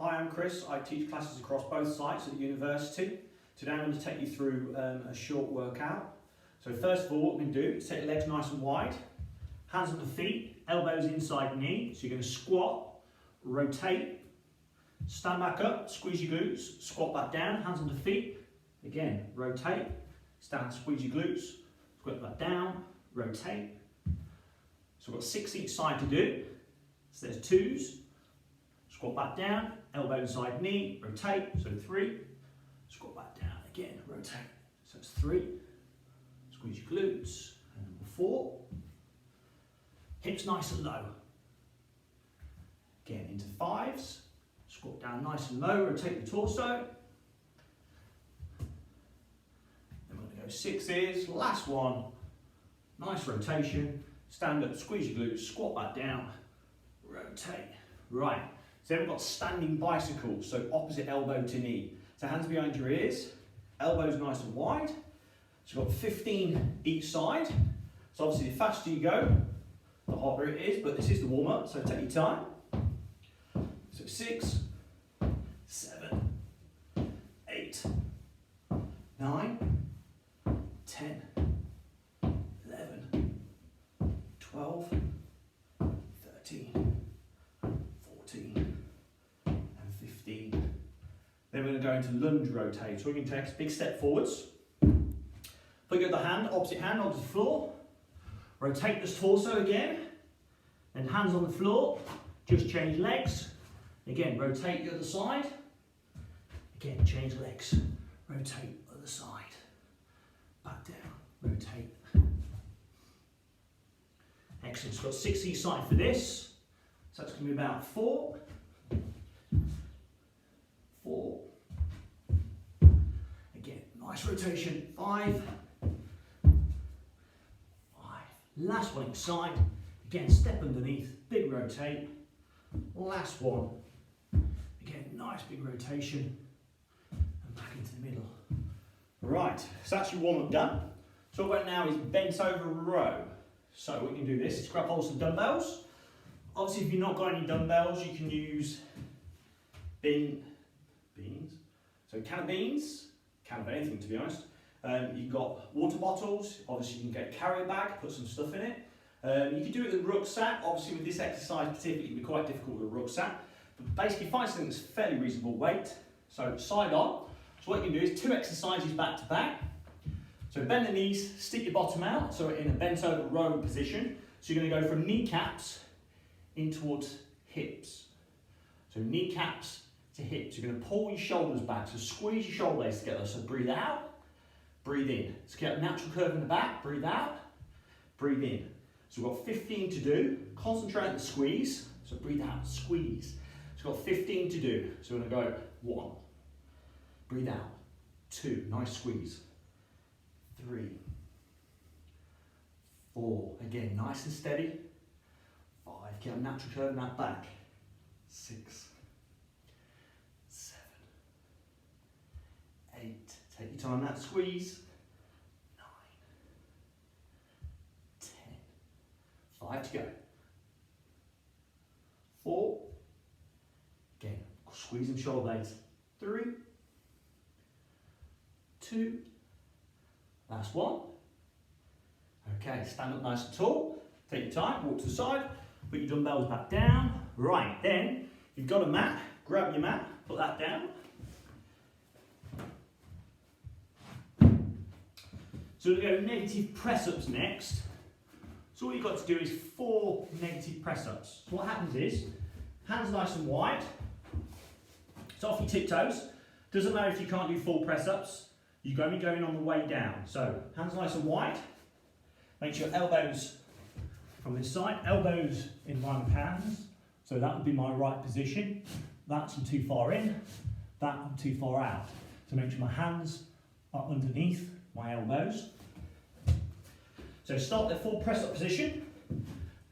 Hi, I'm Chris. I teach classes across both sites at the university. Today I'm going to take you through a short workout. So first of all, what we're going to do is take your legs nice and wide, hands on the feet, elbows inside knee. So you're going to squat, rotate, stand back up, squeeze your glutes, squat back down, hands on the feet. Again, rotate, stand, squeeze your glutes, squat back down, rotate. So we've got 6 each side to do. So there's 2s, squat back down, elbow inside knee, rotate, so 3, squat back down, again, rotate, so it's 3, squeeze your glutes, and number 4, hips nice and low, again into 5s, squat down nice and low, rotate the torso, then we're going to go 6s, last one, nice rotation, stand up, squeeze your glutes, squat back down, rotate, right. So then we've got standing bicycles, so opposite elbow to knee. So hands behind your ears, elbows nice and wide. So we've got 15 each side. So obviously the faster you go, the harder it is, but this is the warm up, so take your time. So 6, 7, 8, 9, 10, 11, 12, 13, 14, and 15. Then we're going to go into lunge rotate. So we can take a big step forwards. Put your other hand, opposite hand onto the floor. Rotate this torso again. Then hands on the floor. Just change legs. Again, rotate the other side. Again, change legs. Rotate other side. Back down. Rotate. Excellent. So we've got 6 each side for this. So that's going to be about 4. 4. Again, nice rotation. 5. 5. Last one each side. Again, step underneath. Big rotate. Last one. Again, nice big rotation. And back into the middle. Right, so that's your warm-up done. So what we've got now is bent over row. So we can do this. Let's grab hold of some dumbbells. Obviously, if you've not got any dumbbells, you can use beans. So can of beans, can of anything to be honest. You've got water bottles. Obviously, you can get a carrier bag, put some stuff in it. You can do it with a rucksack. Obviously, with this exercise particularly, it can be quite difficult with a rucksack. But basically, find something that's fairly reasonable weight. So side on. So what you can do is 2 exercises back to back. So bend the knees, stick your bottom out. So in a bent over row position. So you're going to go from kneecaps in towards hips. So kneecaps to hips. You're going to pull your shoulders back. So squeeze your shoulder blades together. So breathe out, breathe in. So get a natural curve in the back. Breathe out, breathe in. So we've got 15 to do. Concentrate on the squeeze. So breathe out, squeeze. So we've got 15 to do. So we're going to go 1. Breathe out. 2. Nice squeeze. 3. 4. Again, nice and steady. 5. Get a natural curve in that back. 6. 7. 8. Take your time on that squeeze. 9. 10. 5 to go. 4. Again, squeeze them shoulder blades. 3. 2. Last one. Okay, stand up nice and tall. Take your time, walk to the side. Put your dumbbells back down. Right, then you've got a mat. Grab your mat, put that down. So we're going to go negative press-ups next. So all you've got to do is 4 negative press-ups. So what happens is, hands nice and wide. So off your tiptoes. Doesn't matter if you can't do full press-ups. You're going to be going on the way down. So hands nice and wide. Make sure elbows from this side, elbows in line with hands. So that would be my right position. That's I'm too far in, that I'm too far out. So make sure my hands are underneath my elbows. So start the full press up position.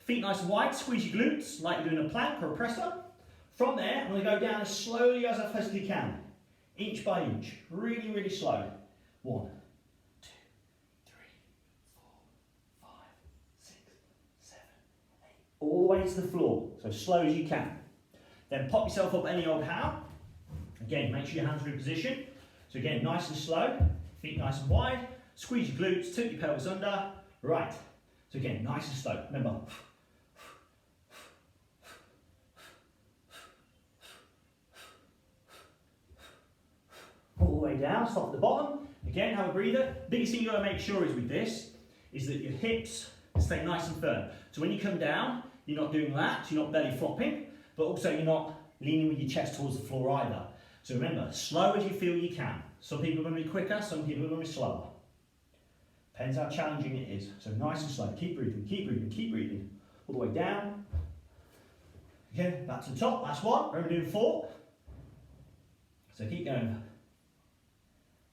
Feet nice and wide, squeeze your glutes like you're doing a plank or a press up. From there, I'm going to go down as slowly as I physically can. Inch by inch, really, really slow. 1, 2, 3, 4, 5, 6, 7, 8. All the way to the floor, so slow as you can. Then pop yourself up any old how. Again, make sure your hands are in position. So again, nice and slow, feet nice and wide. Squeeze your glutes, tilt your pelvis under. Right. So again, nice and slow. Remember. All the way down, stop at the bottom. Again, have a breather. Biggest thing you got to make sure is with this, is that your hips stay nice and firm. So when you come down, you're not doing lats, you're not belly flopping, but also you're not leaning with your chest towards the floor either. So remember, slow as you feel you can. Some people are going to be quicker, some people are going to be slower. Depends how challenging it is. So nice and slow. Keep breathing, keep breathing, keep breathing. All the way down. Again, back to the top. Last one. Remember doing 4. So keep going.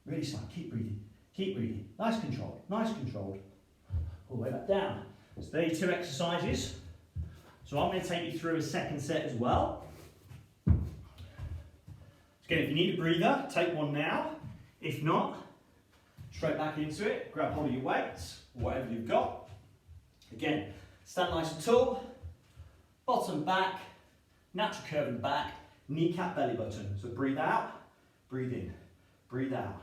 Really slow. Keep breathing. Keep breathing. Nice controlled. Nice controlled. All the way back down. So there are your 2 exercises. So I'm going to take you through a second set as well. So again, if you need a breather, take one now. If not, straight back into it. Grab hold of your weights, whatever you've got. Again, stand nice and tall. Bottom back, natural curve in the back, kneecap belly button. So breathe out, breathe in, breathe out,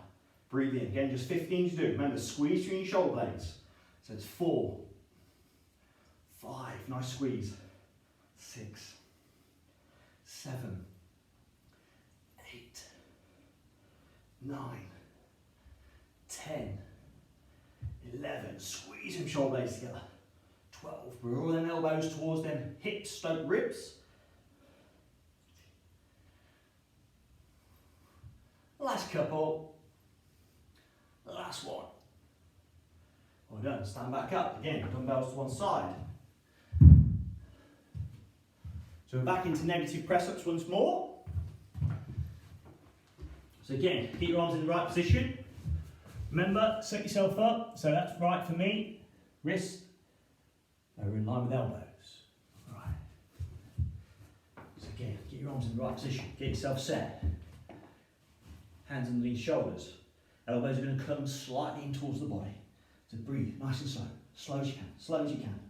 breathe in. Again, just 15 to do. Remember, squeeze through your shoulder blades. So it's 4, 5, nice squeeze. 6, 7, 8, 9, 10, 11. Squeeze them shoulder blades together. 12. Roll them elbows towards them hips, stroke ribs. Last couple. Last one. Well done. Stand back up. Again, dumbbells to one side. So we're back into negative press-ups once more. So again, keep your arms in the right position. Remember, set yourself up. So that's right for me. Wrists are in line with elbows. All right. So again, get your arms in the right position. Get yourself set. Hands underneath shoulders. Elbows are going to come slightly in towards the body. So breathe nice and slow. Slow as you can. Slow as you can.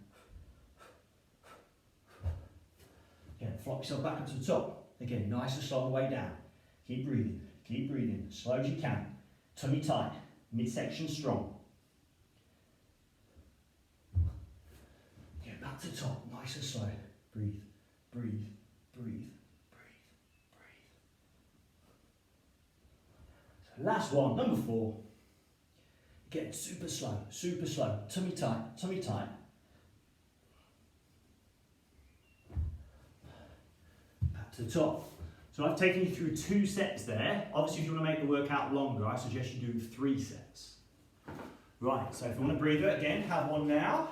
Again, flop yourself back up to the top. Again, nice and slow on the way down. Keep breathing. Keep breathing. Slow as you can. Tummy tight. Midsection strong. Get back to the top. Nice and slow. Breathe. Breathe. Breathe. Breathe. Breathe. So last one, number 4. Get super slow. Super slow. Tummy tight. Tummy tight. To the top. So I've taken you through 2 sets there. Obviously, if you want to make the workout longer, I suggest you do 3 sets. Right, so if you want to breathe it again, have one now.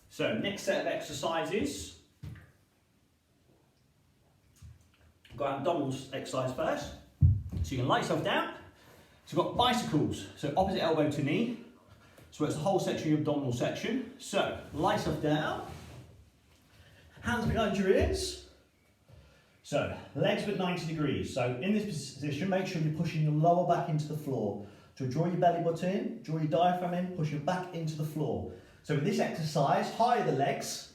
So next set of exercises. Got abdominals exercise first. So you can lie yourself down. So we've got bicycles. So opposite elbow to knee. So it's the whole section of your abdominal section. So, lie yourself down. Hands behind your ears. So, legs at 90 degrees. So, in this position, make sure you're pushing your lower back into the floor. So, draw your belly button in, draw your diaphragm in, push your back into the floor. So, with this exercise, higher the legs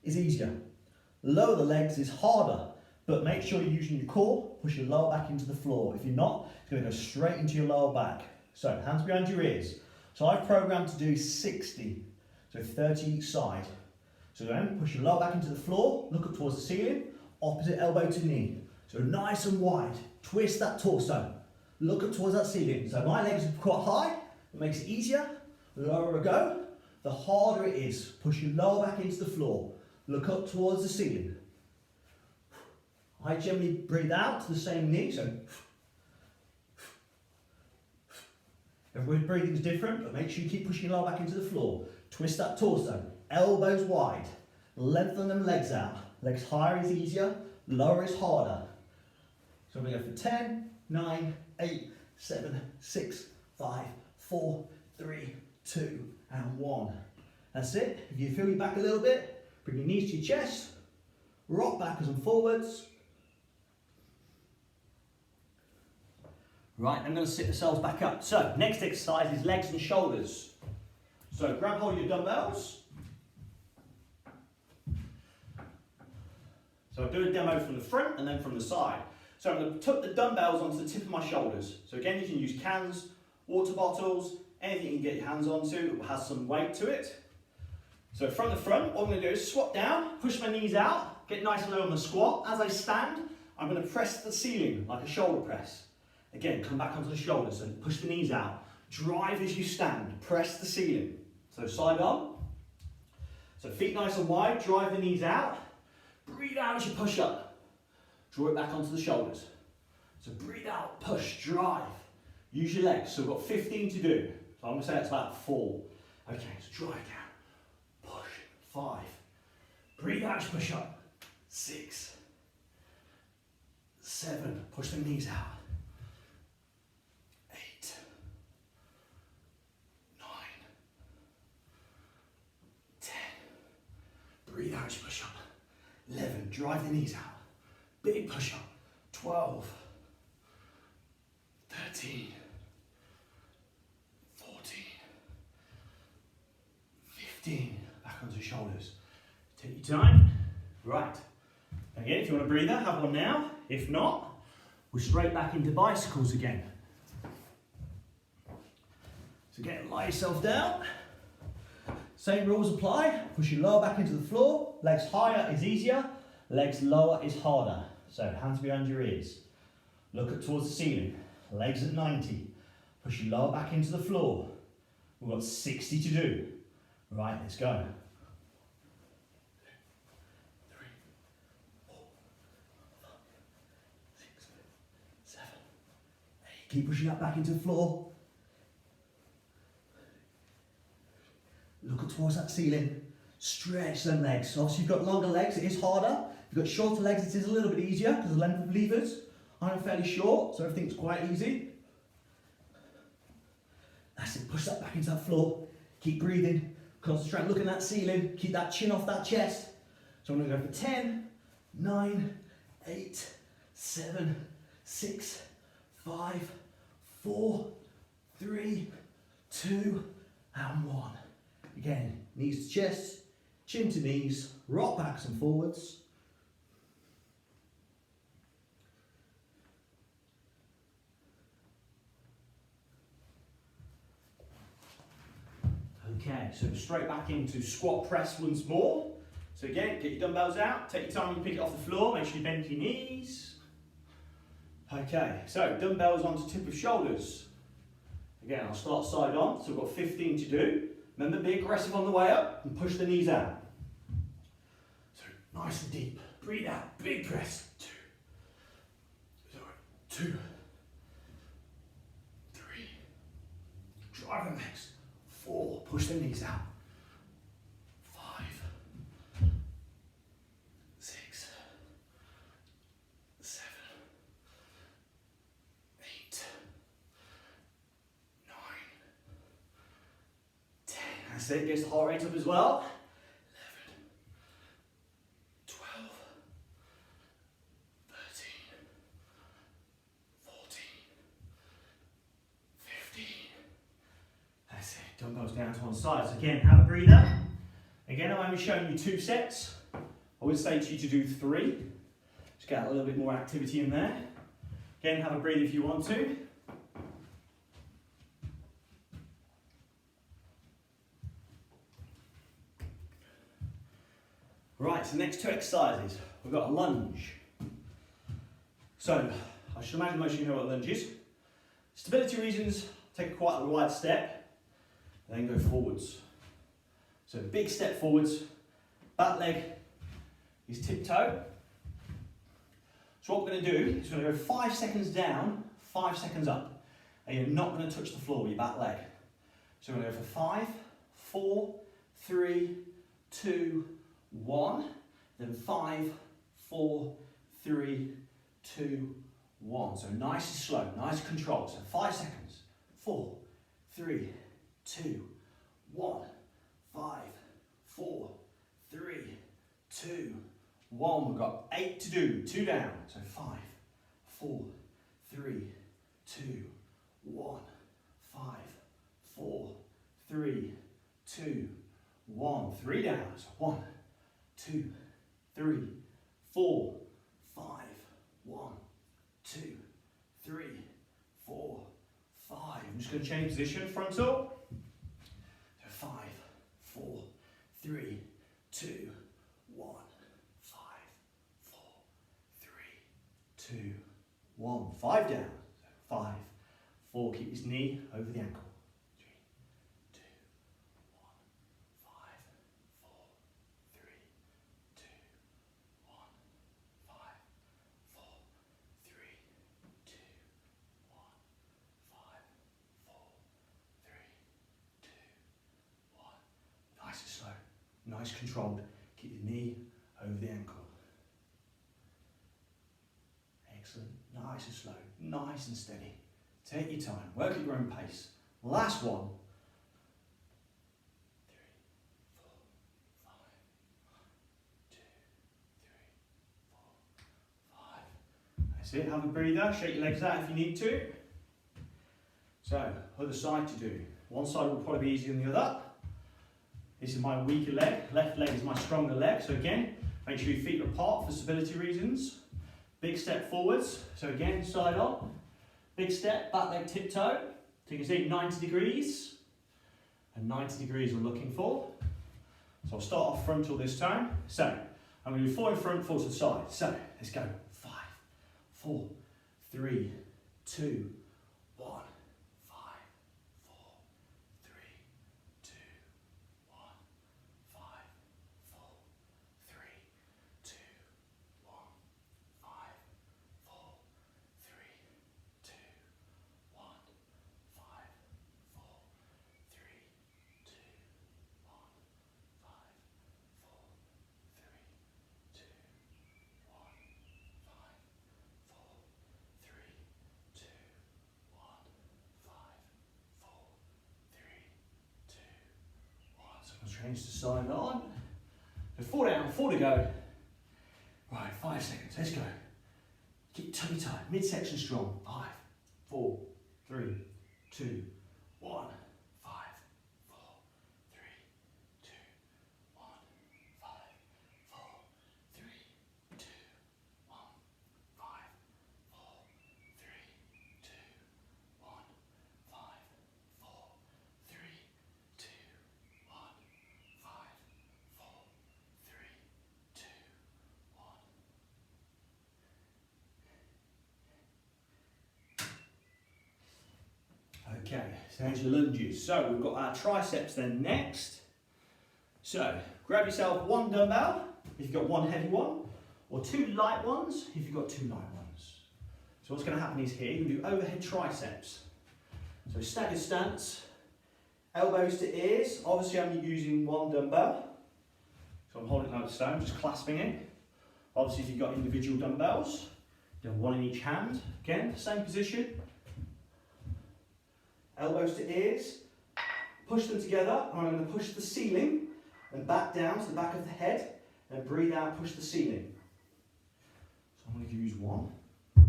is easier. Lower the legs is harder. But make sure you're using your core, push your lower back into the floor. If you're not, it's going to go straight into your lower back. So, hands behind your ears. So I've programmed to do 60, so 30 each side. So then push your lower back into the floor, look up towards the ceiling, opposite elbow to knee. So nice and wide, twist that torso, look up towards that ceiling. So my legs are quite high, it makes it easier. The lower I go, the harder it is. Push your lower back into the floor, look up towards the ceiling. I generally breathe out to the same knee, so everybody's breathing is different, but make sure you keep pushing your lower back into the floor. Twist that torso, elbows wide, lengthen them legs out. Legs higher is easier, lower is harder. So we go for 10, 9, 8, 7, 6, 5, 4, 3, 2, and 1. That's it. If you feel your back a little bit, bring your knees to your chest, rock backwards and forwards. Right, I'm going to sit ourselves back up. So, next exercise is legs and shoulders. So, grab hold of your dumbbells. So, I'll do a demo from the front and then from the side. So, I'm going to tuck the dumbbells onto the tip of my shoulders. So, again, you can use cans, water bottles, anything you can get your hands onto that has some weight to it. So, from the front, what I'm going to do is swap down, push my knees out, get nice and low on the squat. As I stand, I'm going to press the ceiling like a shoulder press. Again, come back onto the shoulders and push the knees out. Drive as you stand, press the ceiling. So side on. So feet nice and wide, drive the knees out. Breathe out as you push up. Draw it back onto the shoulders. So breathe out, push, drive. Use your legs. So we've got 15 to do. So I'm going to say it's about 4. Okay, so drive down. Push. 5. Breathe out as you push up. 6. 7. Push the knees out. 8. 9. 10. Breathe out as you push up. 11. Drive the knees out. Big push up. 12. 13. 14. 15. Back onto the shoulders. Take your time. Right. Again, if you want a breather, have one now. If not, we're straight back into bicycles again. So again, lie yourself down. Same rules apply. Push your lower back into the floor. Legs higher is easier. Legs lower is harder. So hands behind your ears. Look up towards the ceiling. Legs at 90. Push your lower back into the floor. We've got 60 to do. Right, let's go. 3, 4, 5, 6, 7, 8. Keep pushing up back into the floor. Look up towards that ceiling. Stretch them legs. So obviously, if you've got longer legs, it is harder. If you've got shorter legs, it is a little bit easier because the length of levers. I'm fairly short, so everything's quite easy. That's it. Push that back into that floor. Keep breathing. Concentrate, look at that ceiling. Keep that chin off that chest. So I'm going to go for 10, 9, 8, 7, 6, 5, 4, 3, 2, and 1. Again, knees to chest, chin to knees, rock backs and forwards. Okay, so straight back into squat press once more. So again, get your dumbbells out, take your time when you pick it off the floor, make sure you bend your knees. Okay, so dumbbells onto tip of shoulders. Again, I'll start side on, so we've got 15 to do. Remember, be aggressive on the way up and push the knees out. So nice and deep. Breathe out, big press. 2, 3. Drive the legs. 4. Push the knees out. 5, 6, 7, 8, 9, 10. That's it. Gets the heart rate up as well. 11, 12, 13, 14, 15. That's it. Dumbbells down to one side. So again, have a breather. Again, I'm only showing you 2 sets. I would say to you to do 3. Just get a little bit more activity in there. Again, have a breather if you want to. Right, so next 2 exercises. We've got a lunge. So, I should imagine most of you know what a lunge is. Stability reasons, take quite a wide step, then go forwards. So big step forwards, back leg is tiptoe. So what we're going to do is we're going to go 5 seconds down, 5 seconds up. And you're not going to touch the floor with your back leg. So we're going to go for 5, 4, 3, 2, 1. Then 5, 4, 3, 2, 1. So nice and slow, nice control. So 5 seconds. 4, 3, 2, 1. 5, 4, 3, 2, 1. We've got 8 to do. 2 down. So 5, 4, 3, 2, 1, 5, 4, 3, 2, 1. 3 down. So 1, 2, 3, 4, 5, 1, 2, 3, 4, 5. I'm just going to change position, frontal. So 5, 4, 3, 2, 1, 5, 4, 3, 2, 1. 5 down. So 5, 4. Keep his knee over the ankle. 3, 2, 1, 5, 4, 3, 2, 1, 5, 4, 3, 2, 1, 5, 4, 3, 2, 1. Nice and slow. Nice controlled. Keep your knee over the ankle. Excellent. Nice and slow. Nice and steady. Take your time. Work at your own pace. Last one. 3, 4, 5. 1, 2, 3, 4, 5. That's it. Have a breather. Shake your legs out if you need to. So, other side to do. One side will probably be easier than the other. This is my weaker leg. Left leg is my stronger leg. So again, make sure your feet are apart for stability reasons. Big step forwards. So again, side on. Big step, back leg tiptoe. So you can see 90 degrees. And 90 degrees we're looking for. So I'll start off frontal this time. So I'm going to do 4 in front, 4 to the side. So let's go. 5, 4, 3, 2, 1. 5, 4, 3, 2, 1. 5, 4, 3, 2, 1. 5, 4, 3, 2, 1. 5, 4, 3, 2, 1. 5, 4, 3, 2, 1. 5, 4, 3, 2, 1. 5, 4, 3, 2, 1. So I'm going to change the side on. So 4 down, 4 to go. Right, 5 seconds, let's go. Keep tummy tight, midsection strong. 5, 4, 3, 2, 1. 5, 4, 3, 2, 1. 5, 4, 3, 2, 1. 5, 4, 3, 2, 1. 5, 4, 3, 2, 1. 5, 4, 3, 2, 1. Okay, so there's your lunges. So we've got our triceps then next. So grab yourself 1 dumbbell if you've got 1 heavy one, or 2 light ones if you've got 2 light ones. So what's going to happen is here, you can do overhead triceps. So staggered stance, elbows to ears. Obviously I'm using 1 dumbbell. So I'm holding it like so, just clasping it. Obviously if you've got individual dumbbells, you have 1 in each hand. Again, same position. Elbows to ears, push them together, and I'm going to push the ceiling and back down to the back of the head, and breathe out, push the ceiling. So I'm going to use 1. So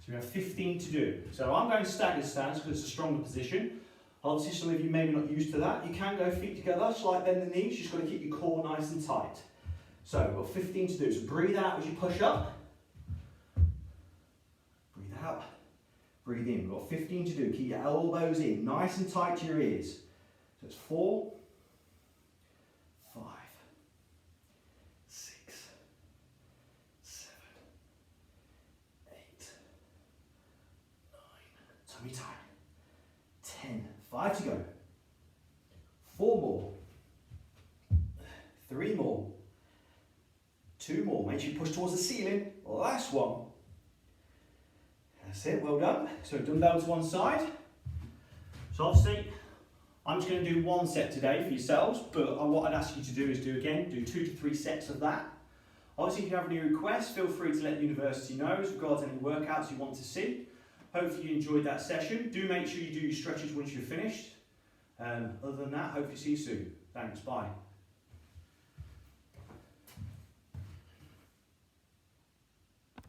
we have 15 to do. So I'm going staggered stance because it's a stronger position. Obviously some of you may be not used to that. You can go feet together, slight bend the knees, you just got to keep your core nice and tight. So we've got 15 to do. So breathe out as you push up. Breathe out. Breathe in. We've got 15 to do. Keep your elbows in, nice and tight to your ears. So it's 4, 5, 6, 7, 8, 9. Tummy tight. 10. 5 to go. 4 more. 3 more. 2 more. Make sure you push towards the ceiling. Last one. That's it, well done. So dumbbell to one side. So obviously, I'm just going to do 1 set today for yourselves, but what I'd ask you to do is do 2 to 3 sets of that. Obviously, if you have any requests, feel free to let the university know as regards any workouts you want to see. Hopefully you enjoyed that session. Do make sure you do your stretches once you're finished. Other than that, hopefully see you soon. Thanks, bye.